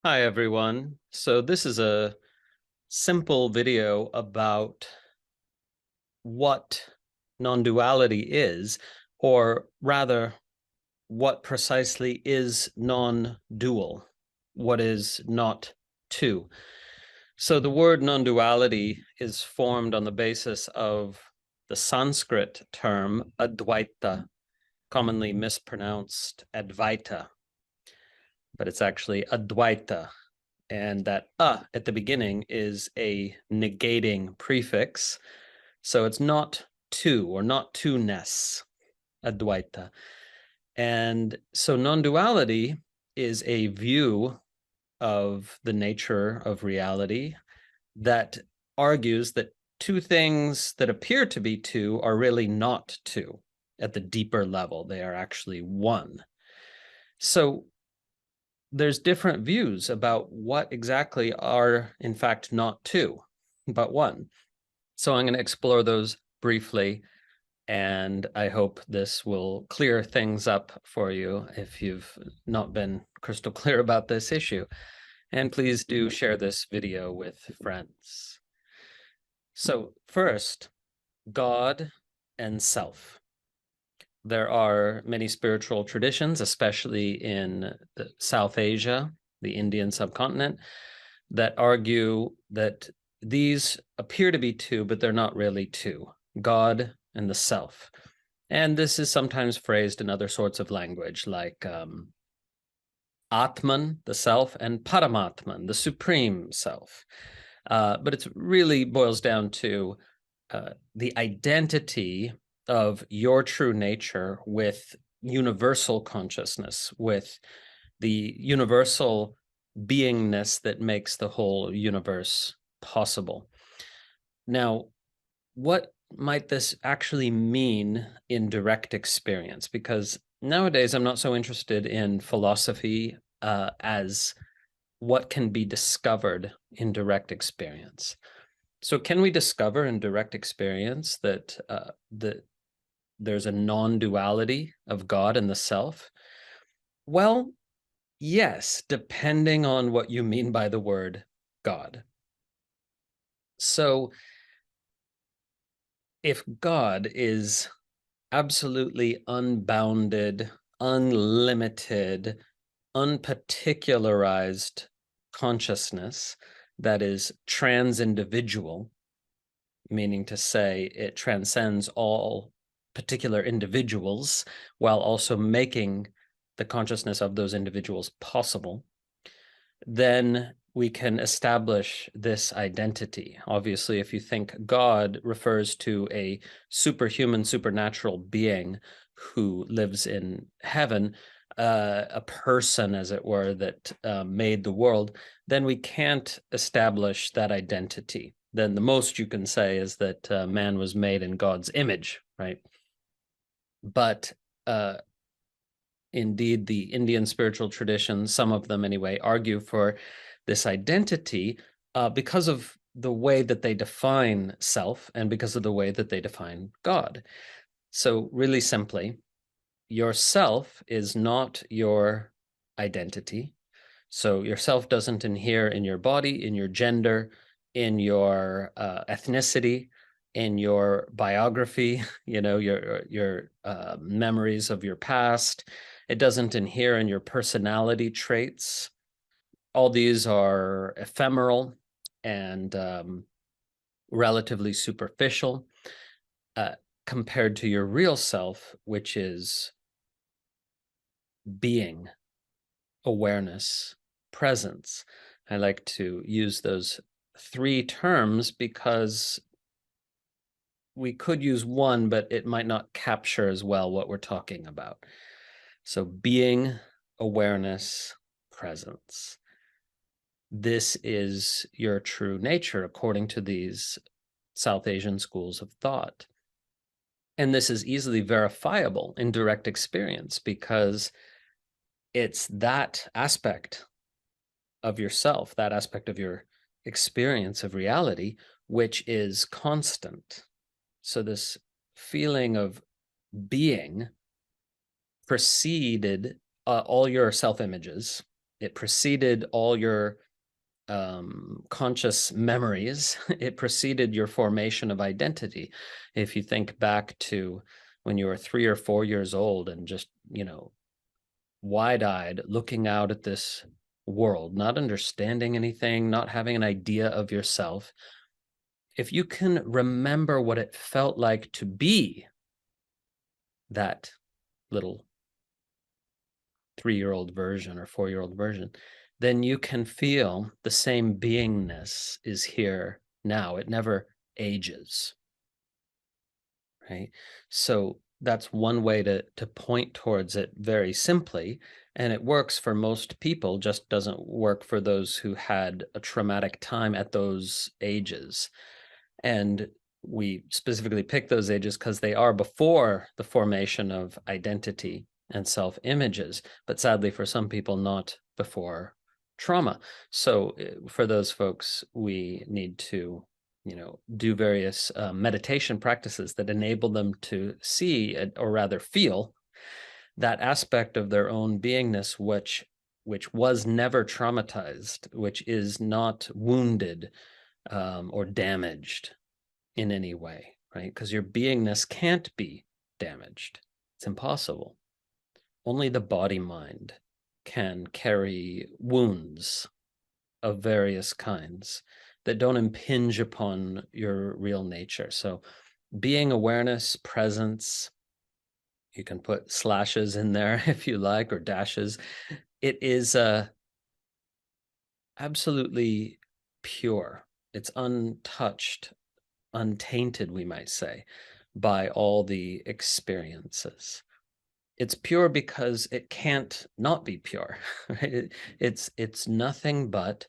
Hi, everyone. So this is a simple video about what non-duality is, or rather, what precisely is non-dual, what is not two. So the word non-duality is formed on the basis of the Sanskrit term advaita, commonly mispronounced advaita, but it's actually advaita. And that at the beginning is a negating prefix. So it's not two or not two-ness, advaita. And so non-duality is a view of the nature of reality that argues that two things that appear to be two are really not two at the deeper level. They are actually one. So there's different views about what exactly are, in fact, not two, but one. So I'm going to explore those briefly, and I hope this will clear things up for you if you've not been crystal clear about this issue. And please do share this video with friends. So first, God and self. There are many spiritual traditions, especially in South Asia, the Indian subcontinent, that argue that these appear to be two, but they're not really two, God and the self. And this is sometimes phrased in other sorts of language, like Atman, the self, and Paramatman, the supreme self. But it really boils down to the identity of your true nature with universal consciousness, with the universal beingness that makes the whole universe possible. Now, what might this actually mean in direct experience? Because nowadays I'm not so interested in philosophy as what can be discovered in direct experience. So can we discover in direct experience that there's a non-duality of God and the self? Well, yes, depending on what you mean by the word God. So if God is absolutely unbounded, unlimited, unparticularized consciousness that is trans-individual, meaning to say it transcends all particular individuals while also making the consciousness of those individuals possible, then we can establish this identity. Obviously, if you think God refers to a superhuman, supernatural being who lives in heaven, a person, as it were, that made the world, then we can't establish that identity. Then the most you can say is that man was made in God's image, right? But indeed, the Indian spiritual traditions, some of them anyway, argue for this identity because of the way that they define self and because of the way that they define God. So really simply, yourself is not your identity. So yourself doesn't inhere in your body, in your gender, in your ethnicity, in your biography, your memories of your past. It doesn't inhere in your personality traits. All these are ephemeral and relatively superficial compared to your real self, which is being, awareness, presence. I like to use those three terms because we could use one, but it might not capture as well what we're talking about. So being, awareness, presence. This is your true nature according to these South Asian schools of thought. And this is easily verifiable in direct experience because it's that aspect of yourself, that aspect of your experience of reality, which is constant. So this feeling of being preceded all your self-images It preceded all your conscious memories. It preceded your formation of identity. If you think back to when you were 3 or 4 years old and just, wide-eyed looking out at this world, not understanding anything, not having an idea of yourself, if you can remember what it felt like to be that little 3-year-old version or 4-year-old version, then you can feel the same beingness is here now. It never ages, right? So that's one way to point towards it very simply, and it works for most people, just doesn't work for those who had a traumatic time at those ages. And we specifically pick those ages because they are before the formation of identity and self-images, but sadly for some people not before trauma. So for those folks, we need to do various meditation practices that enable them to see, or rather feel, that aspect of their own beingness which was never traumatized, which is not wounded or damaged in any way, right? Because your beingness can't be damaged. It's impossible. Only the body-mind can carry wounds of various kinds that don't impinge upon your real nature. So being, awareness, presence, you can put slashes in there if you like, or dashes. It is absolutely pure. It's untouched, untainted, we might say, by all the experiences. It's pure because it can't not be pure. Right? It's nothing but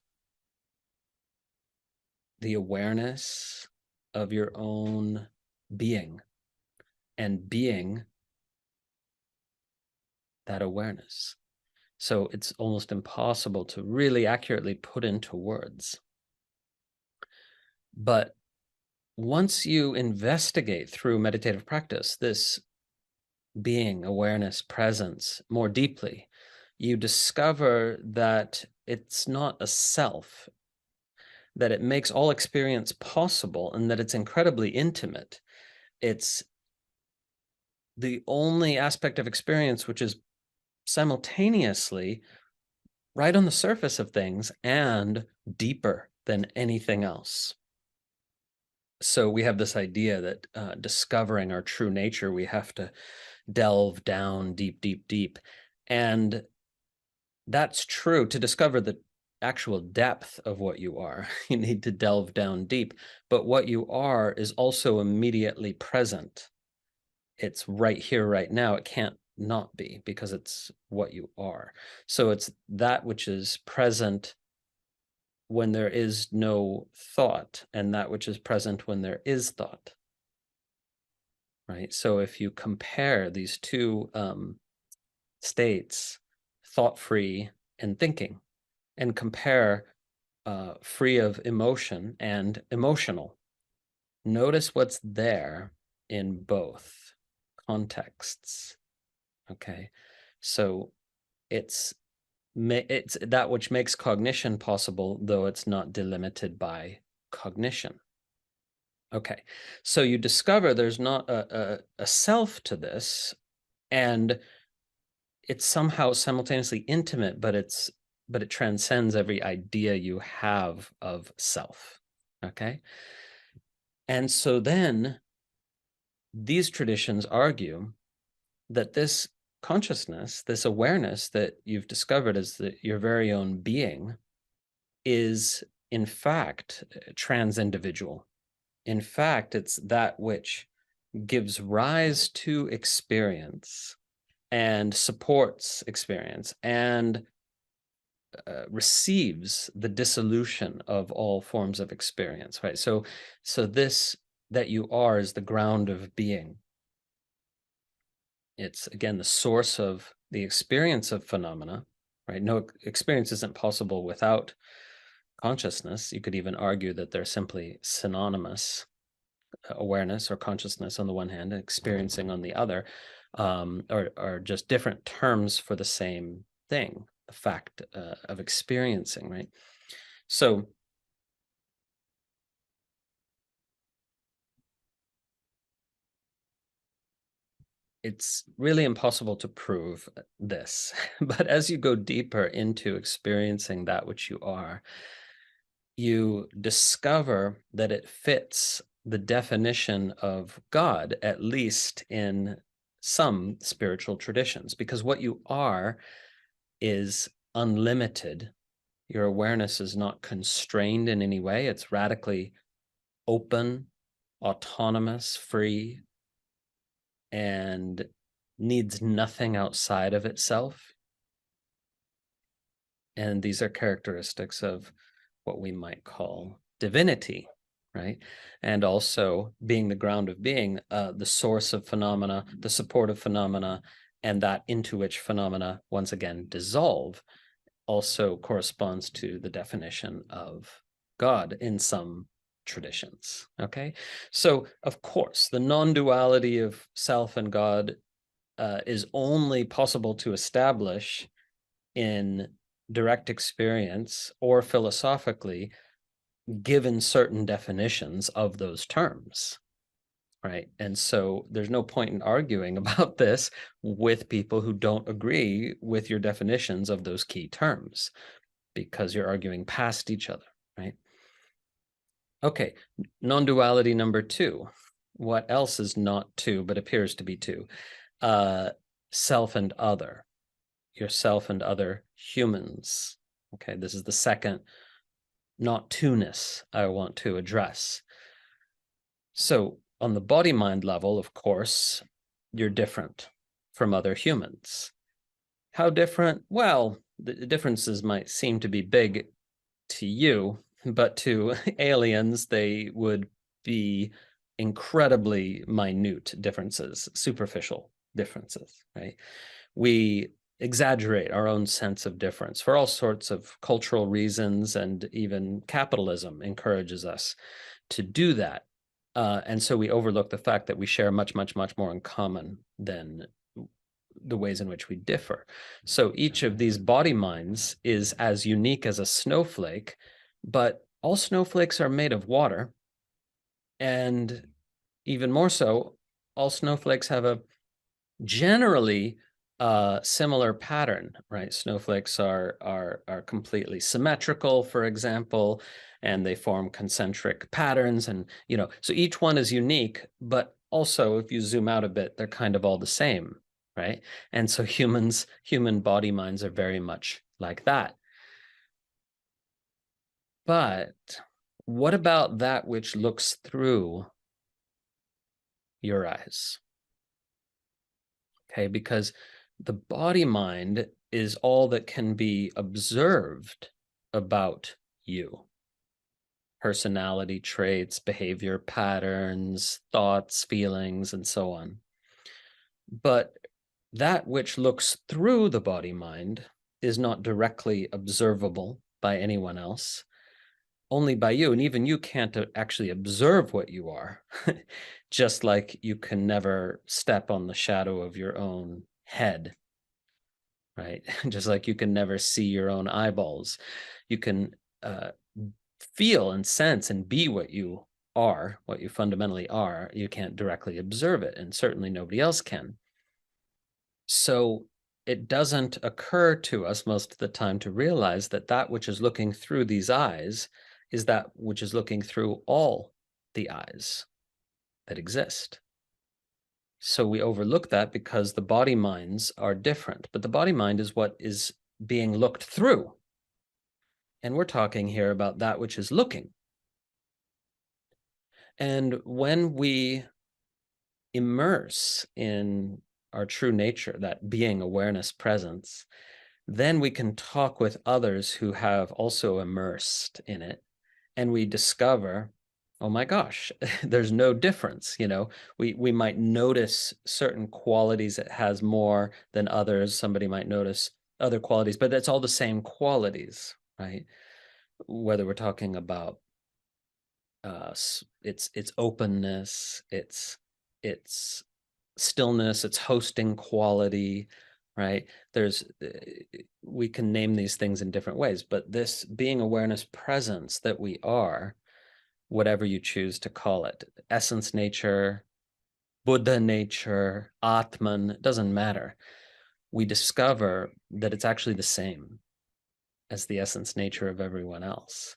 the awareness of your own being, and being that awareness. So it's almost impossible to really accurately put into words. But once you investigate through meditative practice this being, awareness, presence more deeply, you discover that it's not a self, that it makes all experience possible, and that it's incredibly intimate. It's the only aspect of experience which is simultaneously right on the surface of things and deeper than anything else. So we have this idea that discovering our true nature, we have to delve down deep, deep, deep. And that's true. To discover the actual depth of what you are, you need to delve down deep. But what you are is also immediately present. It's right here, right now. It can't not be, because it's what you are. So it's that which is present when there is no thought, and that which is present when there is thought. Right? So if you compare these two states, thought-free and thinking, and compare free of emotion and emotional, notice what's there in both contexts. Okay, so it's that which makes cognition possible, though it's not delimited by cognition. Okay, so you discover there's not a self to this, and it's somehow simultaneously intimate, but it transcends every idea you have of self. Okay, and so then these traditions argue that this consciousness, this awareness that you've discovered as your very own being, is in fact trans-individual. In fact, it's that which gives rise to experience and supports experience and receives the dissolution of all forms of experience, right? So this that you are is the ground of being. It's, again, the source of the experience of phenomena, right? No experience isn't possible without consciousness. You could even argue that they're simply synonymous, awareness or consciousness on the one hand, and experiencing on the other, are just different terms for the same thing, fact of experiencing, right? So it's really impossible to prove this, but as you go deeper into experiencing that which you are, you discover that it fits the definition of God, at least in some spiritual traditions, because what you are is unlimited. Your awareness is not constrained in any way. It's radically open, autonomous, free, and needs nothing outside of itself. And these are characteristics of what we might call divinity, right? And also being the ground of being, the source of phenomena, the support of phenomena, and that into which phenomena once again dissolve also corresponds to the definition of God in some traditions, okay? So, of course, the non-duality of self and God is only possible to establish in direct experience or philosophically, given certain definitions of those terms, right? And so there's no point in arguing about this with people who don't agree with your definitions of those key terms, because you're arguing past each other, right? Okay, non-duality number 2. What else is not two but appears to be two? Self and other. Yourself and other humans. Okay, this is the second not two-ness I want to address. So on the body-mind level, of course, you're different from other humans. How different? Well, the differences might seem to be big to you, but to aliens, they would be incredibly minute differences, superficial differences, right? We exaggerate our own sense of difference for all sorts of cultural reasons, and even capitalism encourages us to do that. And so we overlook the fact that we share much, much, much more in common than the ways in which we differ. So each of these body minds is as unique as a snowflake, but all snowflakes are made of water. And even more so, all snowflakes have a generally similar pattern, right? Snowflakes are completely symmetrical, for example, and they form concentric patterns, and so each one is unique, but also if you zoom out a bit, they're kind of all the same, right? And so human body minds are very much like that. But what about that which looks through your eyes? Okay, because the body mind is all that can be observed about you. Personality traits, behavior patterns, thoughts, feelings, and so on. But that which looks through the body mind is not directly observable by anyone else, only by you. And even you can't actually observe what you are, just like you can never step on the shadow of your own head, right? Just like you can never see your own eyeballs. You can feel and sense and be what you are, what you fundamentally are. You can't directly observe it, and certainly nobody else can. So it doesn't occur to us most of the time to realize that that which is looking through these eyes is that which is looking through all the eyes that exist. So we overlook that because the body minds are different, but the body mind is what is being looked through. And we're talking here about that which is looking. And when we immerse in our true nature, that being, awareness, presence, then we can talk with others who have also immersed in it, and we discover, oh my gosh, there's no difference. We might notice certain qualities it has more than others. Somebody might notice other qualities, but it's all the same qualities, right? Whether we're talking about its openness, its stillness, its hosting quality, right? We can name these things in different ways, but this being awareness presence that we are, whatever you choose to call it, essence nature, Buddha nature, Atman, it doesn't matter. We discover that it's actually the same as the essence nature of everyone else.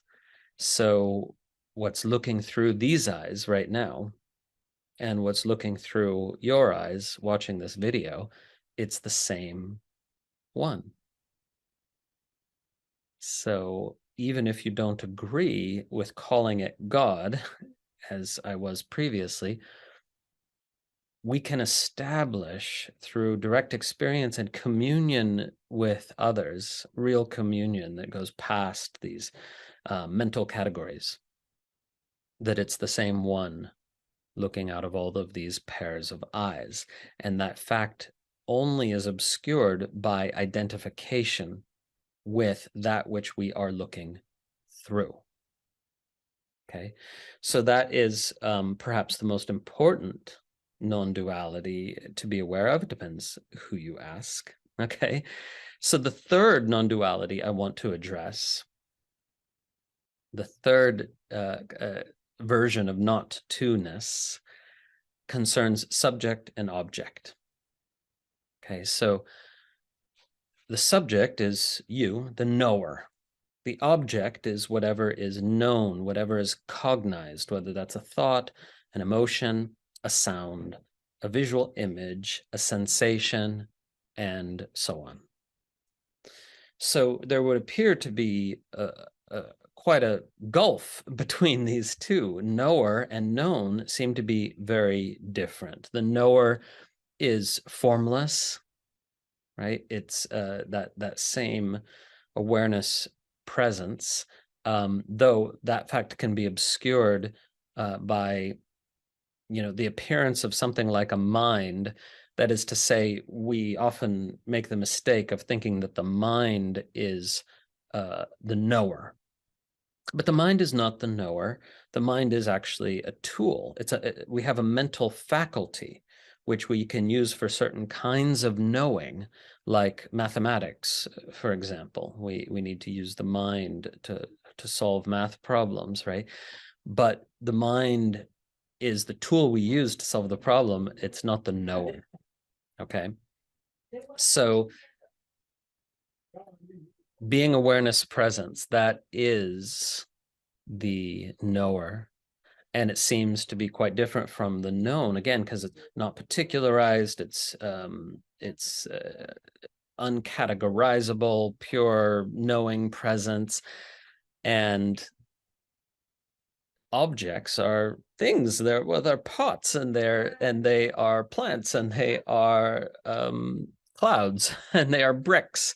So what's looking through these eyes right now, and what's looking through your eyes watching this video, it's the same one. So even if you don't agree with calling it God, as I was previously, we can establish through direct experience and communion with others, real communion that goes past these mental categories, that it's the same one looking out of all of these pairs of eyes. And that fact only is obscured by identification with that which we are looking through. Okay, so that is perhaps the most important non-duality to be aware of. It depends who you ask. Okay, so the third non-duality I want to address, the third version of not two-ness, concerns subject and object. Okay, so the subject is you, the knower. The object is whatever is known, whatever is cognized, whether that's a thought, an emotion, a sound, a visual image, a sensation, and so on. So there would appear to be quite a gulf between these two. Knower and known seem to be very different. The knower is formless, right? It's that same awareness presence, though that fact can be obscured by, the appearance of something like a mind. That is to say, we often make the mistake of thinking that the mind is the knower. But the mind is not the knower. The mind is actually a tool. We have a mental faculty which we can use for certain kinds of knowing, like mathematics, for example. We need to use the mind to solve math problems, right? But the mind is the tool we use to solve the problem. It's not the knower. Okay. So being awareness presence, that is the knower. And it seems to be quite different from the known, again, because it's not particularized. It's uncategorizable, pure knowing presence. And objects are things. They're pots, and they are plants, and they are clouds, and they are bricks,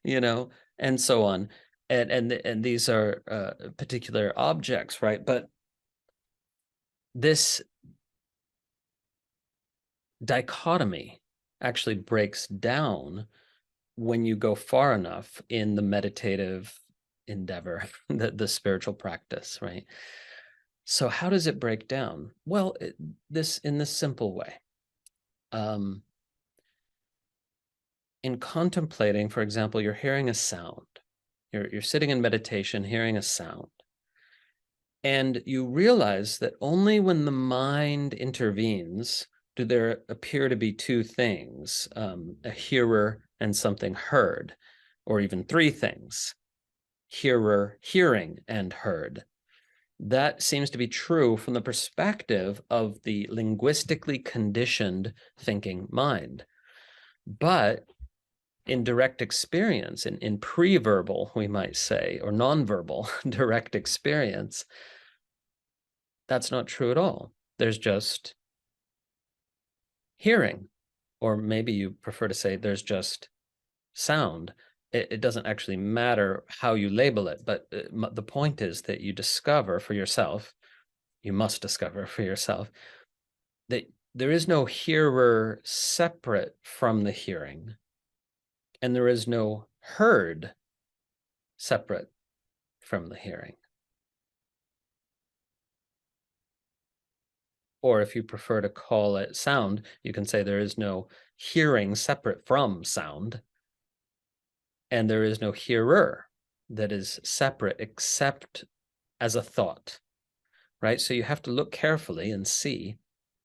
and so on. And these are particular objects, right? But this dichotomy actually breaks down when you go far enough in the meditative endeavor, the spiritual practice, right? So how does it break down? Well, in this simple way. In contemplating, for example, you're hearing a sound. You're sitting in meditation, hearing a sound. And you realize that only when the mind intervenes do there appear to be two things, a hearer and something heard, or even three things, hearer, hearing, and heard. That seems to be true from the perspective of the linguistically conditioned thinking mind. But in direct experience, in pre-verbal, we might say, or non-verbal direct experience, that's not true at all. There's just hearing, or maybe you prefer to say there's just sound. It doesn't actually matter how you label it, but the point is that you discover for yourself, you must discover for yourself, that there is no hearer separate from the hearing, and there is no heard separate from the hearing. Or if you prefer to call it sound, you can say there is no hearing separate from sound, and there is no hearer that is separate except as a thought, right? So you have to look carefully and see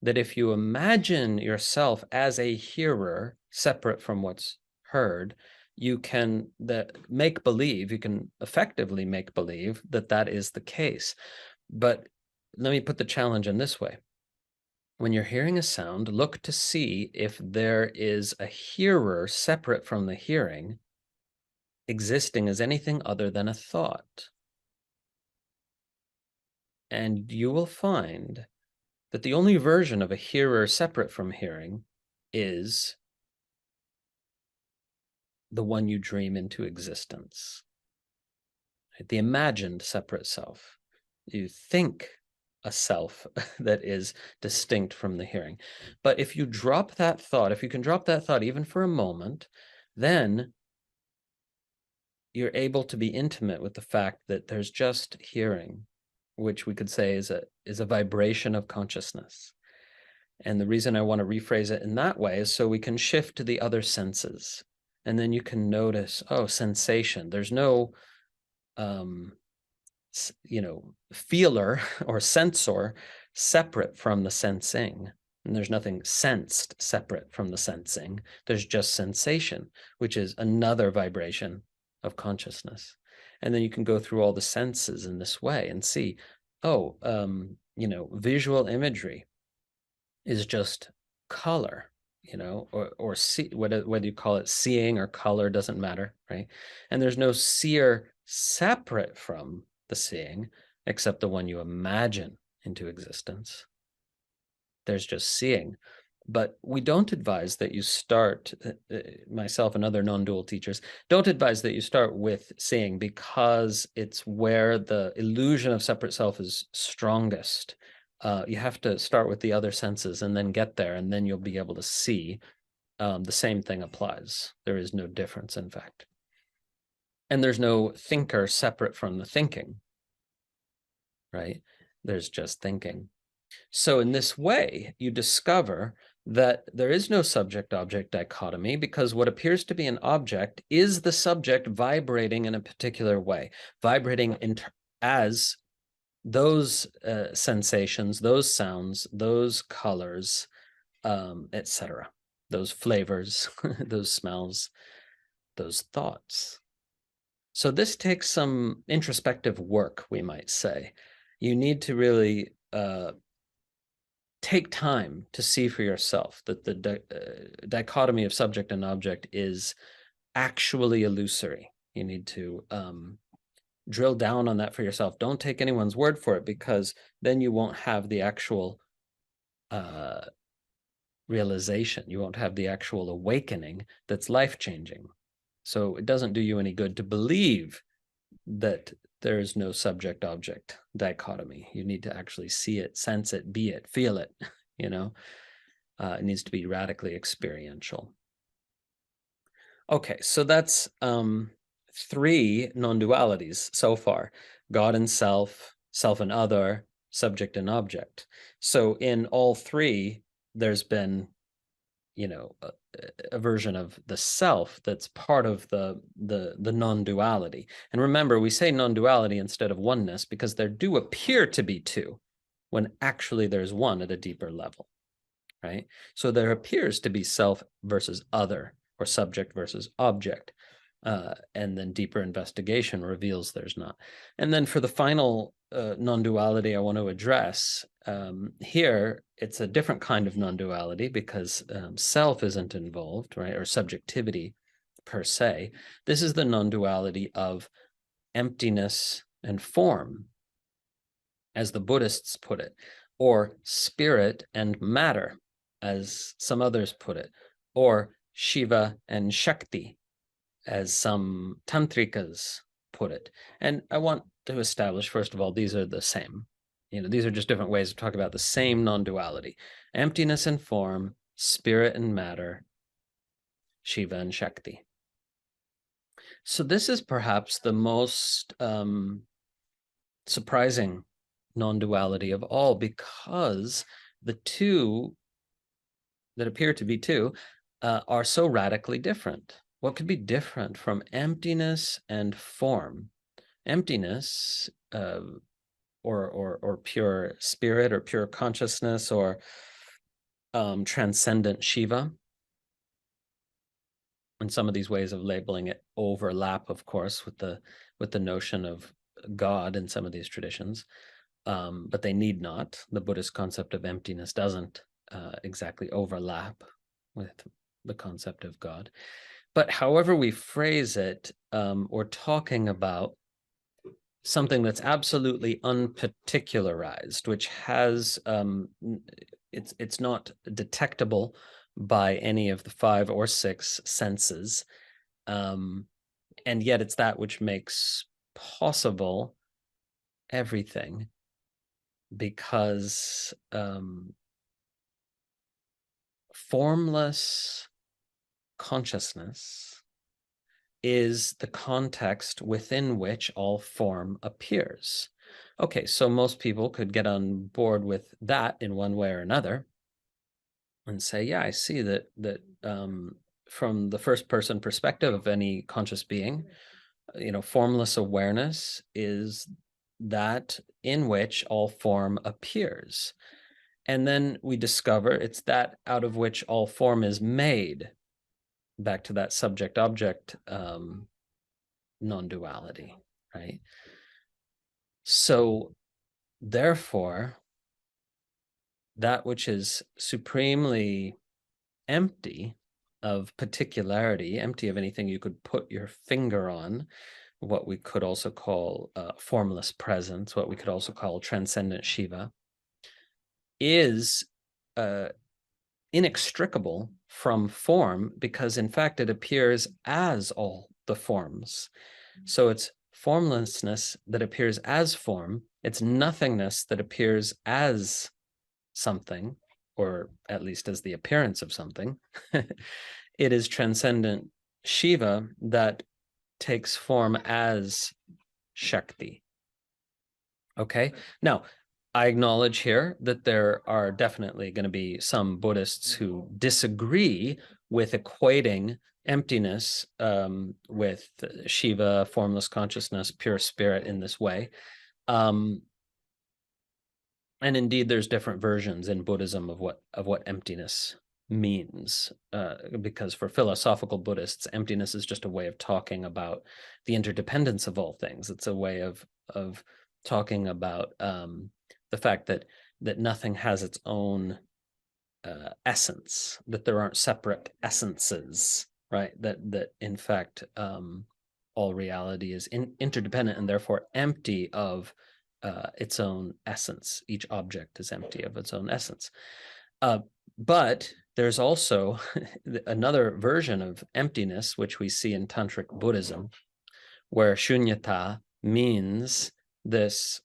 that if you imagine yourself as a hearer separate from what's heard, you can make believe, you can effectively make believe that that is the case. But let me put the challenge in this way. When you're hearing a sound, look to see if there is a hearer separate from the hearing existing as anything other than a thought. And you will find that the only version of a hearer separate from hearing is the one you dream into existence, the imagined separate self. You think a self that is distinct from the hearing. But if you drop that thought, if you can drop that thought even for a moment, then you're able to be intimate with the fact that there's just hearing, which we could say is a vibration of consciousness. And the reason I want to rephrase it in that way is so we can shift to the other senses. And then you can notice, oh, sensation. There's no, feeler or sensor separate from the sensing. And there's nothing sensed separate from the sensing. There's just sensation, which is another vibration of consciousness. And then you can go through all the senses in this way and see, oh, visual imagery is just color, or see, whether you call it seeing or color doesn't matter, right? And there's no seer separate from the seeing except the one you imagine into existence. There's just seeing. But we don't advise that you start, myself and other non-dual teachers, don't advise that you start with seeing because it's where the illusion of separate self is strongest. You have to start with the other senses and then get there, and then you'll be able to see. The same thing applies. There is no difference, in fact. And there's no thinker separate from the thinking, right? There's just thinking. So in this way, you discover that there is no subject-object dichotomy because what appears to be an object is the subject vibrating in a particular way, vibrating as those sensations, those sounds, those colors, etc., those flavors, those smells, those thoughts. So this takes some introspective work, we might say. You need to really take time to see for yourself that the dichotomy of subject and object is actually illusory. You need to drill down on that for yourself. Don't take anyone's word for it, because then you won't have the actual realization. You won't have the actual awakening that's life-changing. So it doesn't do you any good to believe that there is no subject-object dichotomy. You need to actually see it, sense it, be it, feel it, It needs to be radically experiential. Okay, so that's 3 non-dualities so far: God and self, self and other, subject and object. So in all 3, there's been, a version of the self that's part of the non-duality. And remember, we say non-duality instead of oneness because there do appear to be 2 when actually there's one at a deeper level, right? So there appears to be self versus other, or subject versus object. And then deeper investigation reveals there's not. And then for the final non-duality I want to address, here it's a different kind of non-duality because self isn't involved, right? Or subjectivity per se. This is the non-duality of emptiness and form, as the Buddhists put it, or spirit and matter, as some others put it, or Shiva and Shakti, as some tantrikas put it. And I want to establish, first of all, these are the same. These are just different ways of talking about the same non-duality: emptiness and form, spirit and matter, Shiva and Shakti. So this is perhaps the most surprising non-duality of all, because the two that appear to be two are so radically different. What could be different from emptiness and form? Emptiness, or pure spirit, or pure consciousness, or transcendent Shiva. And some of these ways of labeling it overlap, of course, with the notion of God in some of these traditions, but they need not. The Buddhist concept of emptiness doesn't exactly overlap with the concept of God. But however we phrase it, we're talking about something that's absolutely unparticularized, which has it's not detectable by any of the 5 or 6 senses, and yet it's that which makes possible everything, because formless consciousness is the context within which all form appears. Okay, so most people could get on board with that in one way or another and say, yeah, I see that from the first person perspective of any conscious being, formless awareness is that in which all form appears. And then we discover it's that out of which all form is made, back to that subject-object non-duality, right? So therefore, that which is supremely empty of particularity, empty of anything you could put your finger on, what we could also call formless presence, what we could also call transcendent Shiva, is inextricable from form, because in fact it appears as all the forms. So it's formlessness that appears as form, it's nothingness that appears as something, or at least as the appearance of something. It is transcendent Shiva that takes form as Shakti. Okay, now I acknowledge here that there are definitely going to be some Buddhists who disagree with equating emptiness with Shiva, formless consciousness, pure spirit in this way. And indeed, there's different versions in Buddhism of what emptiness means, because for philosophical Buddhists, emptiness is just a way of talking about the interdependence of all things. It's a way of talking about the fact that nothing has its own essence, that there aren't separate essences, right? That in fact all reality is interdependent and therefore empty of its own essence. Each object is empty of its own essence. But there's also another version of emptiness, which we see in Tantric Buddhism, where shunyata means this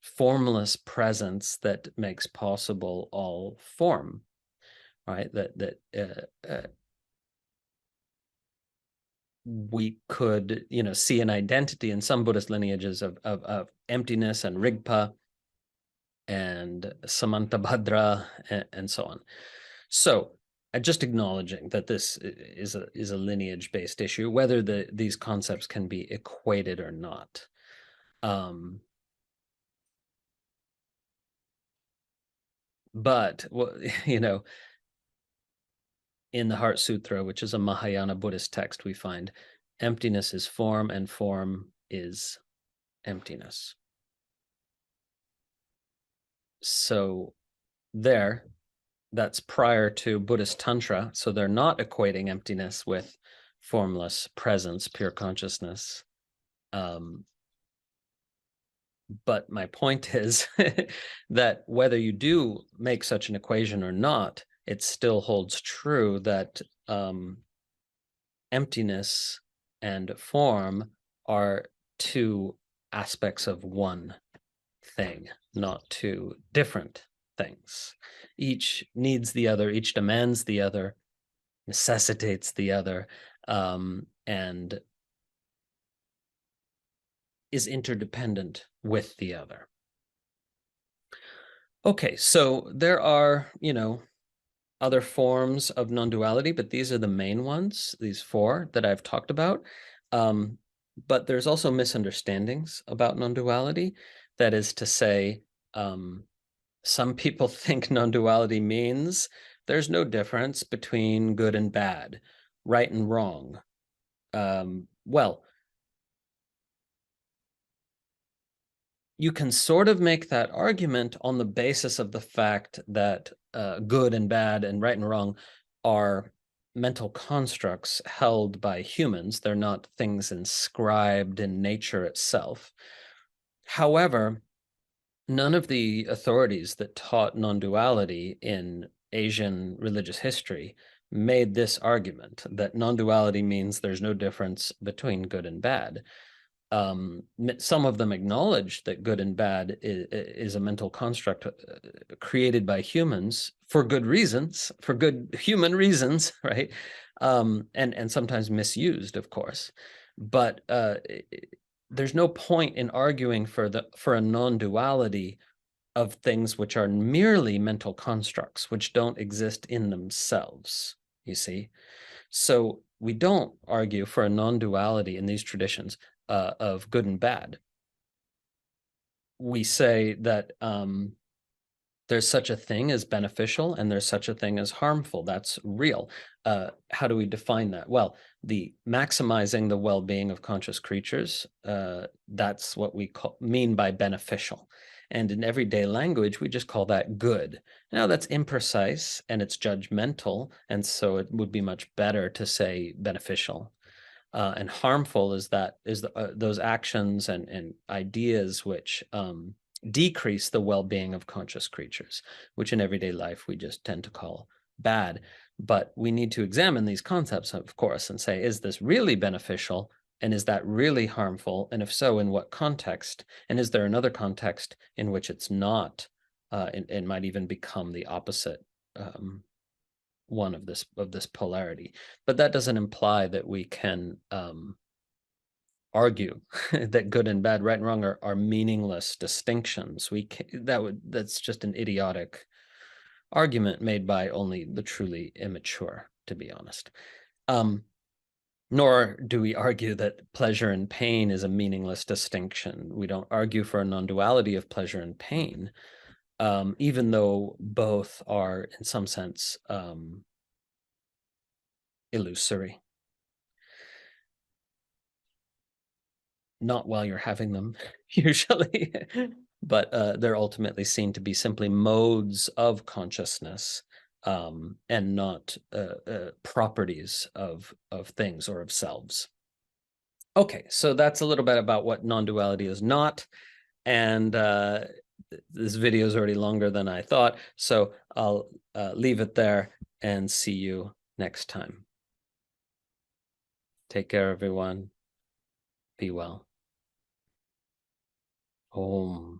formless presence that makes possible all form, right? That we could, see an identity in some Buddhist lineages of emptiness and Rigpa and Samantabhadra and so on. So just acknowledging that this is a lineage-based issue, whether these concepts can be equated or not. But in the Heart Sutra, which is a Mahayana Buddhist text, we find emptiness is form and form is emptiness. So that's prior to Buddhist Tantra. So they're not equating emptiness with formless presence, pure consciousness. But my point is that whether you do make such an equation or not, it still holds true that emptiness and form are two aspects of one thing, not two different things. Each needs the other, each demands the other, necessitates the other, and is interdependent with the other. Okay, so there are, other forms of non-duality, but these are the main ones, these four that I've talked about. But there's also misunderstandings about non-duality. That is to say, some people think non-duality means there's no difference between good and bad, right and wrong. Well, you can sort of make that argument on the basis of the fact that good and bad and right and wrong are mental constructs held by humans. They're not things inscribed in nature itself. However, none of the authorities that taught non-duality in Asian religious history made this argument that non-duality means there's no difference between good and bad. Some of them acknowledge that good and bad is a mental construct created by humans for good reasons, for good human reasons, right? And sometimes misused, of course. But there's no point in arguing for a non-duality of things which are merely mental constructs, which don't exist in themselves, you see? So we don't argue for a non-duality in these traditions of good and bad. We say that there's such a thing as beneficial and there's such a thing as harmful. That's real. How do we define that? Well, the maximizing the well-being of conscious creatures, that's what we mean by beneficial. And in everyday language, we just call that good. Now, that's imprecise and it's judgmental, and so it would be much better to say beneficial. And harmful is those actions and ideas which decrease the well-being of conscious creatures, which in everyday life we just tend to call bad. But we need to examine these concepts, of course, and say, is this really beneficial? And is that really harmful? And if so, in what context? And is there another context in which it's not? It might even become the opposite one of this polarity. But that doesn't imply that we can argue that good and bad, right and wrong are meaningless distinctions. That's just an idiotic argument made by only the truly immature, to be honest. Nor do we argue that pleasure and pain is a meaningless distinction. We don't argue for a non-duality of pleasure and pain, even though both are, in some sense, illusory. Not while you're having them, usually, but they're ultimately seen to be simply modes of consciousness, and not properties of things or of selves. Okay, so that's a little bit about what non-duality is not, and this video is already longer than I thought, so I'll leave it there and see you next time. Take care, everyone. Be well. Om.